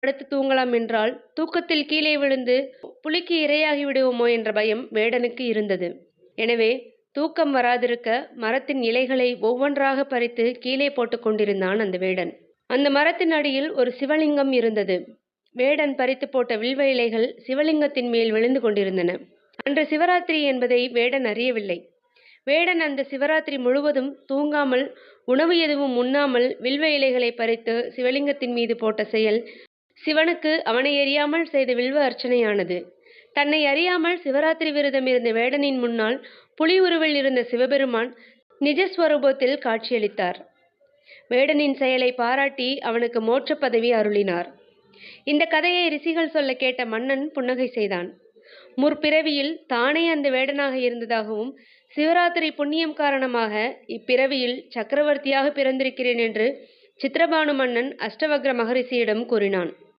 படுத்து தூங்கலாம் என்றால் தூக்கத்தில் கீழே விழுந்து புலிக்கு இரையாகி விடுவோமோ என்ற பயம் வேடனுக்கு இருந்தது. எனவே தூக்கம் வராதிருக்க மரத்தின் இலைகளை ஒவ்வொன்றாக பறித்து கீழே போட்டுக் கொண்டிருந்தான் அந்த வேடன். அந்த மரத்தின் அடியில் ஒரு சிவலிங்கம் இருந்தது. வேடன் பறித்து போட்ட வில்வ இலைகள் சிவலிங்கத்தின் மேல் விழுந்து கொண்டிருந்தன. அன்று சிவராத்திரி என்பதை வேடன் அறியவில்லை. வேடன் அந்த சிவராத்திரி முழுவதும் தூங்காமல் உணவு எதுவும் உண்ணாமல் வில்வ இலைகளை பறித்து சிவலிங்கத்தின் மீது போட்ட செயல் சிவனுக்கு அவனை அறியாமல் செய்த வில்வ அர்ச்சனையானது. தன்னை அறியாமல் சிவராத்திரி விரதம் இருந்த வேடனின் முன்னால் புலி உருவில் இருந்த சிவபெருமான் நிஜஸ்வரூபத்தில் காட்சியளித்தார். வேடனின் செயலை பாராட்டி அவனுக்கு மோட்ச பதவி அருளினார். இந்த கதையை ரிஷிகள் சொல்ல கேட்ட மன்னன் புன்னகை செய்தான். முற்பிறவியில் தானே அந்த வேடனாக இருந்ததாகவும் சிவராத்திரி புண்ணியம் காரணமாக இப்பிறவியில் சக்கரவர்த்தியாக பிறந்திருக்கிறேன் என்று சித்திரபானு மன்னன் அஷ்டவக்ர மகரிஷியிடம் கூறினான்.